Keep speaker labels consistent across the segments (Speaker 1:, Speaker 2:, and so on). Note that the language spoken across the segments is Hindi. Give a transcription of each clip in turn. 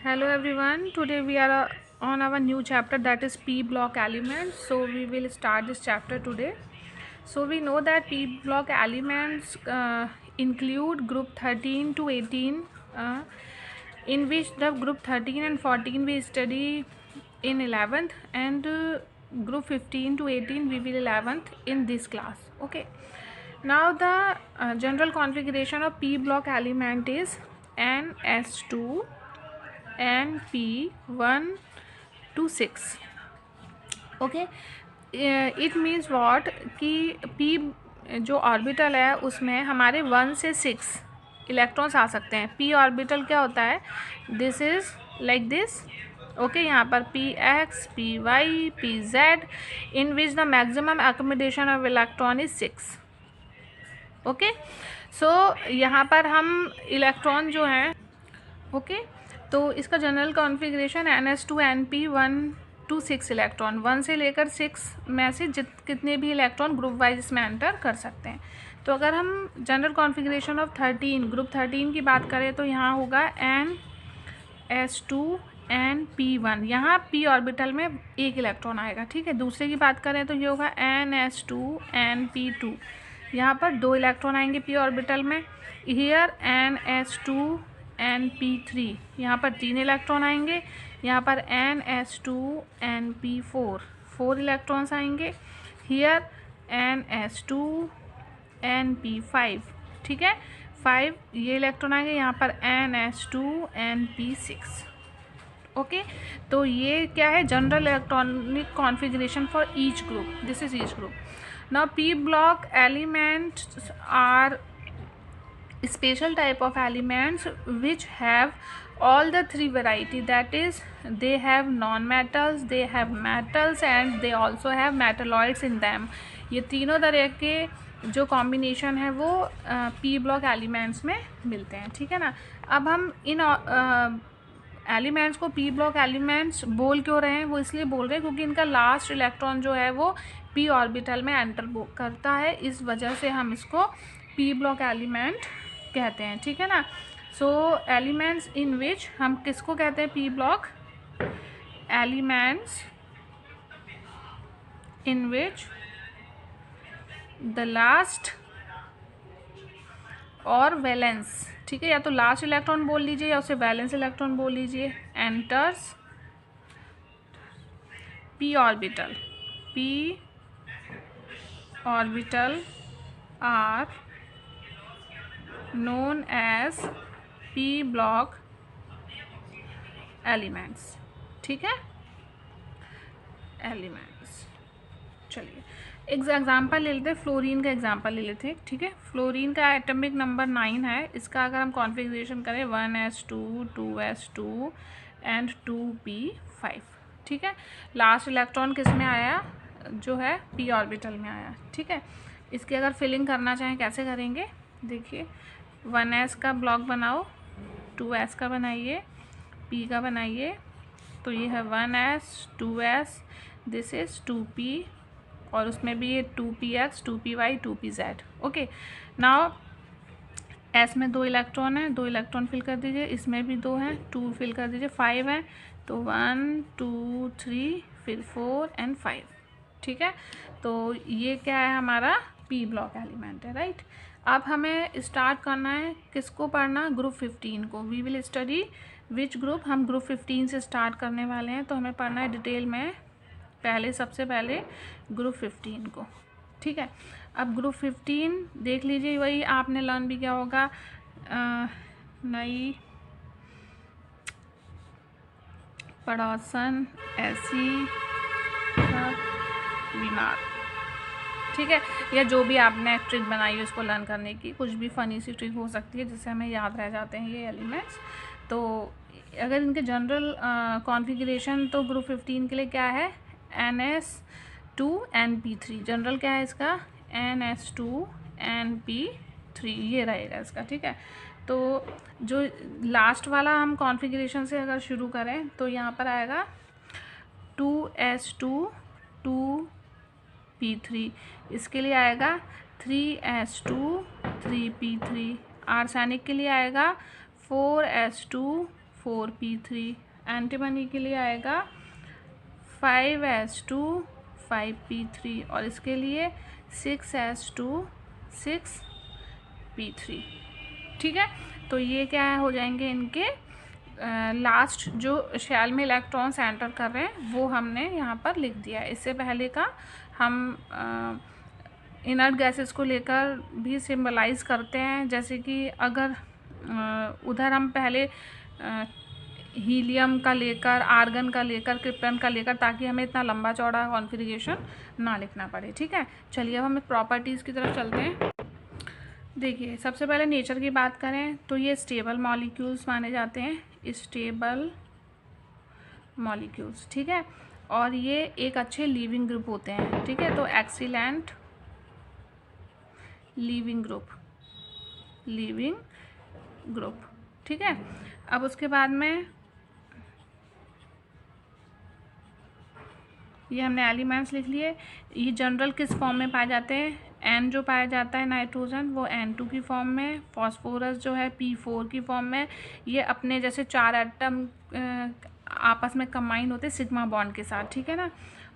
Speaker 1: Hello everyone. Today we are on our new chapter, that is P block elements. So we will start this chapter today. So we know that P block elements include group 13 to 18, in which the group 13 and 14 we study in 11th, and group 15 to 18 we will 11th in this class. Okay. Now the general configuration of P block element is NS2 and P1 to 6. Okay, it means what कि P जो ऑर्बिटल है उसमें हमारे 1 से 6 इलेक्ट्रॉन्स आ सकते हैं. P ऑर्बिटल क्या होता है? This is like this. Okay, यहाँ पर Px, Py, Pz in which the maximum accommodation of electron is 6. Okay, so यहाँ पर हम इलेक्ट्रॉन जो हैं, ओके, तो इसका general configuration NS2 NP 1 to 6 electron, 1 से लेकर 6 में से कितने भी इलेक्ट्रॉन ग्रुप वाइज इसमें एंटर कर सकते हैं. तो अगर हम जनरल कॉन्फ़िगरेशन ऑफ 13 ग्रुप 13 की बात करें तो यहाँ होगा NS2 NP1. यहाँ P ऑर्बिटल में एक इलेक्ट्रॉन आएगा. ठीक है. दूसरे की बात करें तो ये होगा NS2 NP2. यहाँ पर 2 इलेक्ट्रॉन आएंगे P ऑर्बिटल में. हियर NS2 NP3, यहाँ पर 3 इलेक्ट्रॉन आएंगे. यहाँ पर NS2 NP4, 4 इलेक्ट्रॉन्स आएंगे. Here NS2 NP5. ठीक है, 5 ये इलेक्ट्रॉन आएंगे. यहाँ पर NS2 NP6. ओके, तो ये क्या है? General electronic configuration for each group. This is each group. Now P block elements are special type of elements which have all the 3 variety, that is they have non-metals, they have metals and they also have metalloids in them. ये तीनों तरह के जो कॉम्बिनेशन है वो P block एलिमेंट्स में मिलते हैं. ठीक है ना. अब हम इन एलिमेंट्स को P block एलिमेंट्स बोल क्यों रहे हैं? वो इसलिए बोल रहे हैं क्योंकि इनका लास्ट इलेक्ट्रॉन जो है वो P ऑर्बिटल में एंटर करता है. इस वजह से हम इसको P block एलिमेंट कहते हैं. ठीक है ना. सो एलिमेंट्स इन विच, हम किसको कहते हैं? P block elements in which the last और वैलेंस, ठीक है, या तो लास्ट इलेक्ट्रॉन बोल लीजिए या उसे वैलेंस इलेक्ट्रॉन बोल लीजिए, enters P orbital. P orbital are known as P block elements. ठीक है, एलिमेंट्स. चलिए एक एग्जांपल ले लेते हैं. फ्लोरीन का एग्जांपल ले लेते हैं. ठीक है, फ्लोरीन का एटॉमिक नंबर 9 है. इसका अगर हम कॉन्फ़िगरेशन करें 1s2 2s2 एंड 2p5. ठीक है, लास्ट इलेक्ट्रॉन किस में आया? जो है P ऑर्बिटल में आया. ठीक है, इसकी अगर फिलिंग करना चाहें कैसे करेंगे? देखिए, 1s का ब्लॉक बनाओ, 2s का बनाइए, P का बनाइए. तो ये है 1s 2s, this is 2p, और उसमें भी ये 2px 2py 2pz. Okay, now s में 2 इलेक्ट्रॉन है, 2 इलेक्ट्रॉन फिल कर दीजिए. इसमें भी 2 हैं, 2 फिल कर दीजिए. 5 है तो 1 2 3 फिर 4 एंड 5. ठीक है, तो ये क्या है? हमारा P ब्लॉक एलिमेंट है. राइट. अब हमें स्टार्ट करना है किसको पढ़ना? ग्रुप 15 को. We will study which group. हम ग्रुप 15 से स्टार्ट करने वाले हैं, तो हमें पढ़ना है डिटेल में सबसे पहले ग्रुप 15 को. ठीक है, अब ग्रुप 15 देख लीजिए. वही आपने लर्न भी किया होगा, नई पड़ोसन ऐसी बीमार. ठीक है, या जो भी आपने ट्रिक बनाई है उसको लर्न करने की, कुछ भी फ़नी सी ट्रिक हो सकती है जिससे हमें याद रह जाते हैं ये एलिमेंट्स. तो अगर इनके जनरल कॉन्फ़िगरेशन तो ग्रुप 15 के लिए क्या है? NS2 NP3. जनरल क्या है इसका? NS2 NP3 ये रहेगा इसका. ठीक है, तो जो लास्ट वाला हम कॉन्फ़िगरेशन से अगर शुरू करें तो यहाँ पर आएगा 2s2 2p3. इसके लिए आएगा 3s2 3p3. आर्सेनिक के लिए आएगा 4s2 4p3। एंटीमनी के लिए आएगा 5s2 5p3 और इसके लिए 6s2 6p3। ठीक है, तो ये क्या हो जाएंगे इनके लास्ट जो शेल में इलेक्ट्रॉन्स एंटर कर रहे हैं वो हमने यहाँ पर लिख दिया है। इससे पहले का हम इनर्ट गैसेस को लेकर भी सिंबलाइज करते हैं, जैसे कि अगर उधर हम पहले हीलियम का लेकर, आर्गन का लेकर, क्रिप्टन का लेकर, ताकि हमें इतना लंबा चौड़ा कॉन्फ़िगरेशन ना लिखना पड़े। ठीक है, चलिए अब हम प्रॉपर्टीज़ की तरफ चलते हैं। देखिए, सबसे पहले नेचर की बात करें तो ये स्टेबल मॉलिक्यूल्स माने जाते हैं, स्टेबल मॉलिक्यूल्स। ठीक है, और ये एक अच्छे लीविंग ग्रुप होते हैं। ठीक है, तो एक्सीलेंट लीविंग ग्रुप। ठीक है, अब उसके बाद में ये हमने एलिमेंट्स लिख लिए। ये जनरल किस फॉर्म में पाए जाते हैं? एन जो पाया जाता है नाइट्रोजन वो N2 की फॉर्म में, फॉस्फोरस जो है P4 की फॉर्म में। ये अपने जैसे 4 एटम आपस में कंबाइन होते हैं सिग्मा बॉन्ड के साथ। ठीक है ना,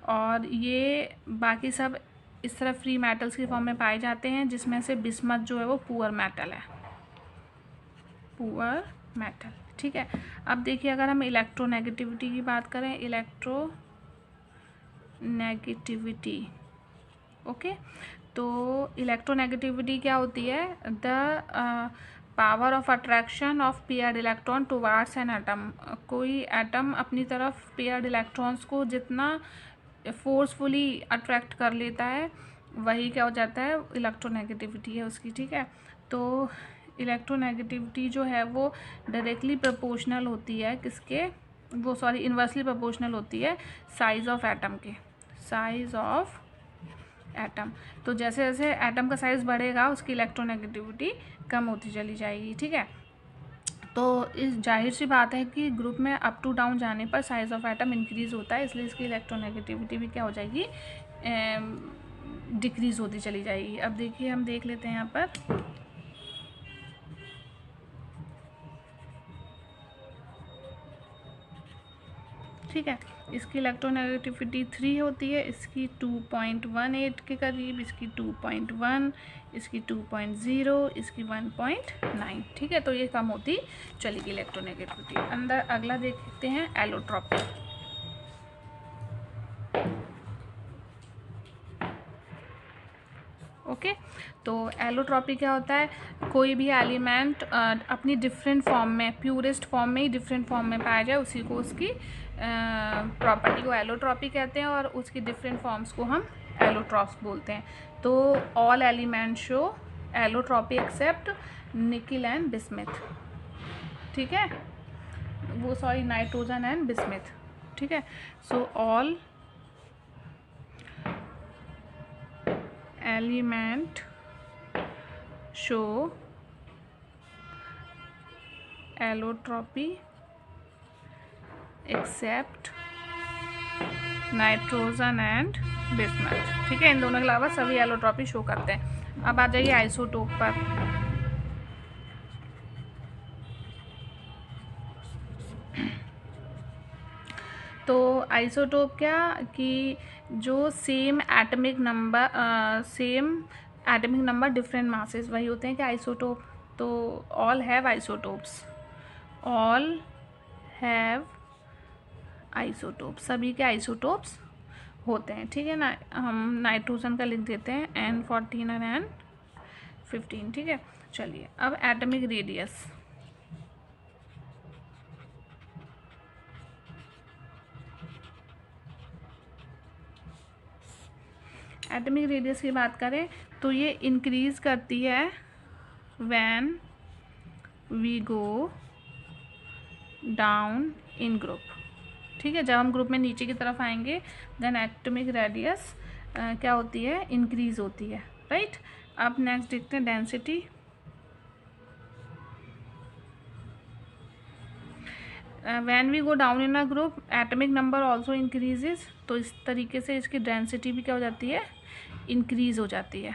Speaker 1: और ये बाकी सब इस तरह फ्री मेटल्स की फॉर्म में पाए जाते हैं, जिसमें से बिस्मथ जो है वो पुअर मेटल है, पुअर मेटल। ठीक है, अब देखिए अगर हम इलेक्ट्रोनेगेटिविटी की बात करें, इलेक्ट्रोनेगेटिविटी। ओके, तो इलेक्ट्रोनेगेटिविटी क्या होती है? The power of attraction of paired electron towards an atom. कोई एटम अपनी तरफ पेयर्ड इलेक्ट्रॉन्स को जितना फोर्सफुली अट्रैक्ट कर लेता है वही क्या हो जाता है? इलेक्ट्रोनेगेटिविटी है उसकी। ठीक है, तो इलेक्ट्रोनेगेटिविटी जो है वो डायरेक्टली प्रोपोर्शनल होती है किसके? वो सॉरी इन्वर्सली प्रोपोर्शनल होती है साइज ऑफ एटम के, साइज ऑफ एटम। तो जैसे जैसे एटम का साइज़ बढ़ेगा उसकी इलेक्ट्रोनेगेटिविटी कम होती चली जाएगी। ठीक है, तो इस जाहिर सी बात है कि ग्रुप में अप टू डाउन जाने पर साइज़ ऑफ एटम इंक्रीज़ होता है, इसलिए इसकी इलेक्ट्रोनेगेटिविटी भी क्या हो जाएगी? डिक्रीज़ होती चली जाएगी। अब देखिए हम देख लेते हैं यहाँ पर। ठीक है, इसकी इलेक्ट्रोनेगेटिविटी 3 होती है, इसकी 2.18 के करीब, इसकी 2.1, इसकी 2.0, इसकी 1.9। ठीक है, तो ये कम होती चलेगी इलेक्ट्रोनेगेटिविटी। अंदर अगला देखते हैं एलोट्रॉपी। ओके, तो एलोट्रॉपी क्या होता है? कोई भी एलिमेंट अपनी डिफरेंट फॉर्म में, प्यूरेस्ट फॉर्म में ही डिफरेंट फॉर्म में पाया जाए, उसी को उसकी प्रॉपर्टी को एलोट्रॉपी कहते हैं, और उसकी डिफरेंट फॉर्म्स को हम एलोट्रॉप्स बोलते हैं। तो all element show allotropy except nickel and bismuth. ठीक है, वो सॉरी नाइट्रोजन एंड बिस्मथ। ठीक है, so all element show allotropy except nitrogen and bismuth. ठीक है, इन दोनों के अलावा सभी एलोट्रॉपी शो करते हैं। अब आ जाइए आइसोटोप पर। तो आइसोटोप क्या कि जो same atomic number different masses वही होते हैं कि आइसोटोप। तो all have isotopes, all have isotope, सभी के आइसोटोप्स होते हैं। ठीक है ना, हम नाइट्रोजन का लिख देते हैं N14 और N15। ठीक है, चलिए अब एटमिक रेडियस। एटमिक रेडियस की बात करें तो ये इंक्रीज़ करती है when we go down in group. ठीक है, जब हम ग्रुप में नीचे की तरफ आएंगे देन एटमिक रेडियस क्या होती है? इंक्रीज़ होती है। राइट, अब नेक्स्ट देखते हैं density. When we go down in a group atomic number also increases. तो इस तरीके से इसकी डेंसिटी भी क्या हो जाती है? इंक्रीज़ हो जाती है।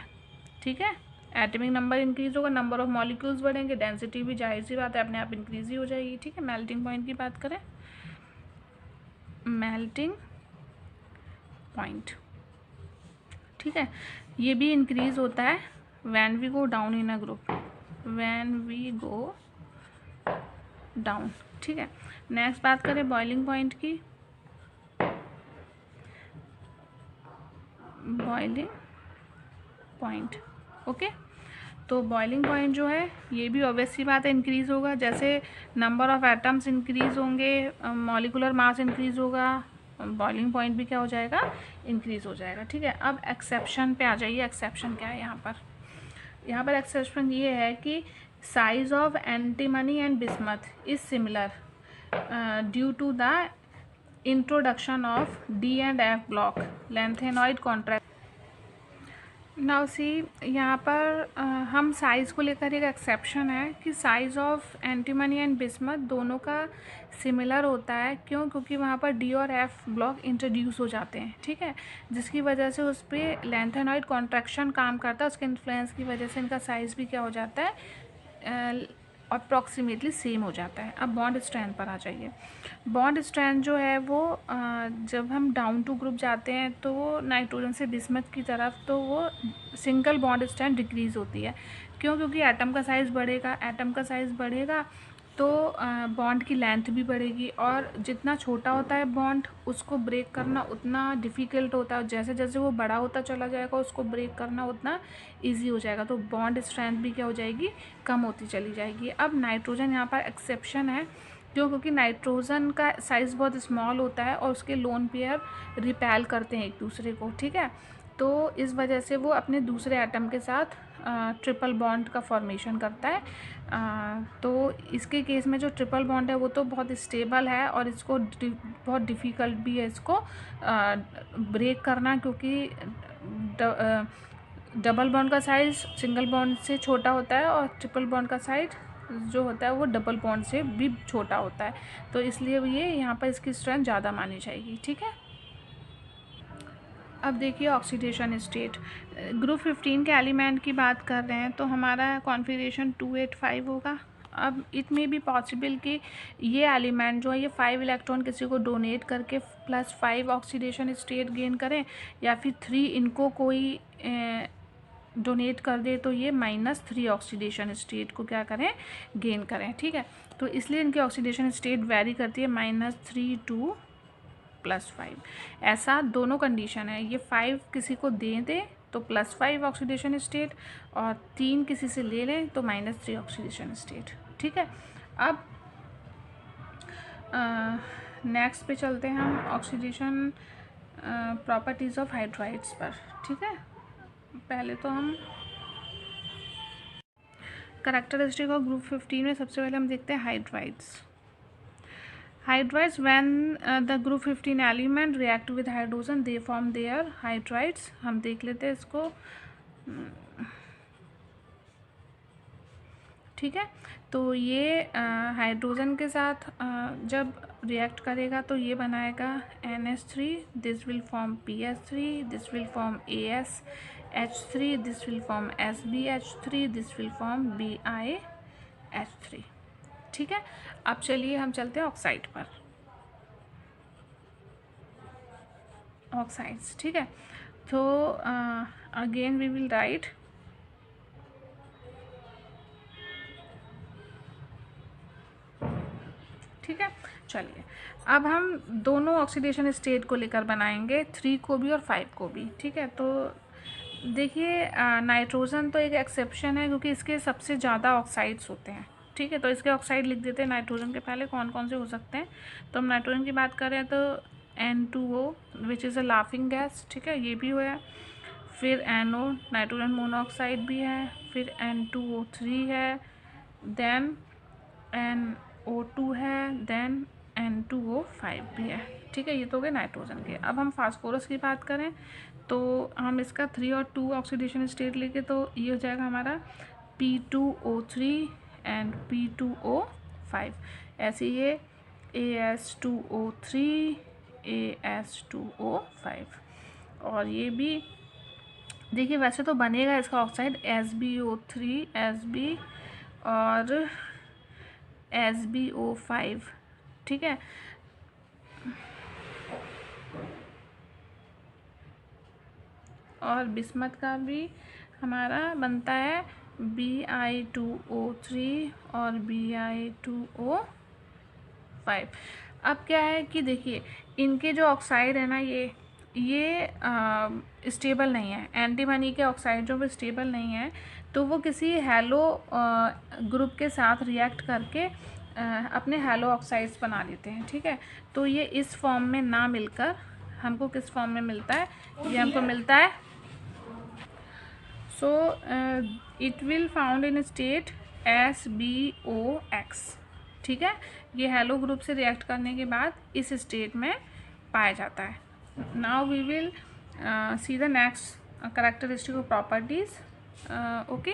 Speaker 1: ठीक है, एटॉमिक नंबर इंक्रीज होगा, नंबर ऑफ मॉलिक्यूल्स बढ़ेंगे, डेंसिटी भी जाहिर सी बात है अपने आप इंक्रीज ही हो जाएगी। ठीक है, मेल्टिंग पॉइंट की बात करें, मेल्टिंग पॉइंट, ठीक है, ये भी इंक्रीज होता है when we go down in a group, when we go down. ठीक है, नेक्स्ट बात करें बॉइलिंग पॉइंट की, बॉइलिंग पॉइंट। ओके, तो बॉइलिंग पॉइंट जो है ये भी ऑब्वियस सी बात है इंक्रीज़ होगा, जैसे नंबर ऑफ एटम्स इंक्रीज़ होंगे, मॉलिकुलर मास इंक्रीज़ होगा, बॉइलिंग पॉइंट भी क्या हो जाएगा, इंक्रीज़ हो जाएगा। ठीक है, अब एक्सेप्शन पे आ जाइए। एक्सेप्शन क्या है यहाँ पर एक्सेप्शन ये है कि size of antimony and bismuth is similar due to the introduction of D and F block lanthanoid contract. Now see, यहाँ पर हम साइज़ को लेकर एक एक्सेप्शन है कि size of antimony and bismuth दोनों का सिमिलर होता है। क्यों? क्योंकि वहाँ पर डी और एफ ब्लॉक इंट्रोड्यूस हो जाते हैं। ठीक है, जिसकी वजह से उस पर लैंथेनॉइड कॉन्ट्रैक्शन काम करता है, उसके इन्फ्लुएंस की वजह से इनका साइज़ भी क्या हो जाता है, अप्रॉक्सीमेटली सेम हो जाता है। अब बॉन्ड स्ट्रेंथ पर आ जाइए। बॉन्ड स्ट्रेंथ जो है वो जब हम डाउन टू ग्रुप जाते हैं तो वो नाइट्रोजन से बिस्मथ की तरफ, तो वो सिंगल बॉन्ड स्ट्रेंथ डिक्रीज़ होती है। क्यों? क्योंकि एटम का साइज़ बढ़ेगा, एटम का साइज़ बढ़ेगा तो बॉन्ड की लेंथ भी बढ़ेगी, और जितना छोटा होता है बॉन्ड उसको ब्रेक करना उतना डिफ़िकल्ट होता है, और जैसे जैसे वो बड़ा होता चला जाएगा उसको ब्रेक करना उतना ईजी हो जाएगा, तो बॉन्ड स्ट्रेंथ भी क्या हो जाएगी, कम होती चली जाएगी। अब नाइट्रोजन यहाँ पर एक्सेप्शन है। क्यों? क्योंकि नाइट्रोजन का साइज़ बहुत स्मॉल होता है और उसके लोन पेयर रिपेल करते हैं एक दूसरे को। ठीक है, तो इस वजह से वो अपने दूसरे एटम के साथ ट्रिपल बॉन्ड का फॉर्मेशन करता है। तो इसके केस में जो ट्रिपल बॉन्ड है वो तो बहुत स्टेबल है, और इसको बहुत डिफ़िकल्ट भी है इसको ब्रेक करना, क्योंकि डबल बॉन्ड का साइज़ सिंगल बॉन्ड से छोटा होता है, और ट्रिपल बॉन्ड का साइज़ जो होता है वो डबल बॉन्ड से भी छोटा होता है, तो इसलिए ये यहाँ पर इसकी स्ट्रेंथ ज़्यादा मानी जाएगी। ठीक है, अब देखिए ऑक्सीडेशन स्टेट, ग्रुप 15 के एलिमेंट की बात कर रहे हैं तो हमारा कॉन्फ़िगरेशन 285 होगा। अब इट में भी पॉसिबल कि ये एलिमेंट जो है ये 5 इलेक्ट्रॉन किसी को डोनेट करके +5 ऑक्सीडेशन स्टेट गेन करें, या फिर 3 इनको कोई डोनेट कर दे तो ये -3 ऑक्सीडेशन स्टेट को क्या करें, गेन करें। ठीक है, तो इसलिए इनकी ऑक्सीडेशन स्टेट वेरी करती है -3 टू +5। ऐसा दोनों कंडीशन है, ये 5 किसी को दे तो +5 ऑक्सीडेशन स्टेट, और 3 किसी से ले लें तो -3 ऑक्सीडेशन स्टेट। ठीक है, अब नेक्स्ट पे चलते हैं हम ऑक्सीडेशन प्रॉपर्टीज़ ऑफ हाइड्राइड्स पर। ठीक है, पहले तो हम करैक्टरिस्टिक ऑफ ग्रुप 15 में सबसे पहले हम देखते हैं hydrides. Hydrides, when the group 15 element react with hydrogen they form their hydrides। हम देख लेते हैं इसको। ठीक है, तो ये हाइड्रोजन के साथ जब रिएक्ट करेगा तो ये बनाएगा NH3, this will form PS3, this will form AsH3, this will form SbH3, this will form BiH3। ठीक है, अब चलिए हम चलते हैं ऑक्साइड पर, ऑक्साइड्स। ठीक है, तो अगेन वी विल राइट ठीक है, चलिए अब हम दोनों ऑक्सीडेशन स्टेट को लेकर बनाएंगे, 3 को भी और 5 को भी। ठीक है, तो देखिए नाइट्रोजन तो एक एक्सेप्शन है क्योंकि इसके सबसे ज़्यादा ऑक्साइड्स होते हैं। ठीक है, तो इसके ऑक्साइड लिख देते हैं नाइट्रोजन के पहले, कौन कौन से हो सकते हैं। तो हम नाइट्रोजन की बात करें तो N2O which is a laughing gas. ठीक है, ये भी हुआ है। फिर NO नाइट्रोजन मोनोऑक्साइड भी है, फिर N2O3 है, देन NO2 है, देन N2O5 भी है। ठीक है, ये तो हो गए नाइट्रोजन के। अब हम फास्फोरस की बात करें तो हम इसका 3 और 2 ऑक्सीडेशन स्टेट लेके तो ये हो जाएगा हमारा P2O3 एंड P2O5। ऐसे ये AS2O3 AS2O5, और ये भी देखिए वैसे तो बनेगा इसका ऑक्साइड SbO3 Sb और SbO5, ठीक है। और बिस्मत का भी हमारा बनता है Bi2O3 और Bi2O5। अब क्या है कि देखिए इनके जो ऑक्साइड है ना, ये स्टेबल नहीं है। एंटीमनी के ऑक्साइड जो वो स्टेबल नहीं है, तो वो किसी हैलो ग्रुप के साथ रिएक्ट करके अपने हैलो ऑक्साइड्स बना लेते हैं, ठीक है। तो ये इस फॉर्म में ना मिलकर हमको किस फॉर्म में मिलता है, ये हमको मिलता है, so it will found in state SbOX, ठीक है। ये हेलो ग्रुप से रिएक्ट करने के बाद इस स्टेट में पाया जाता है। Now we will see the next characteristic of properties, okay.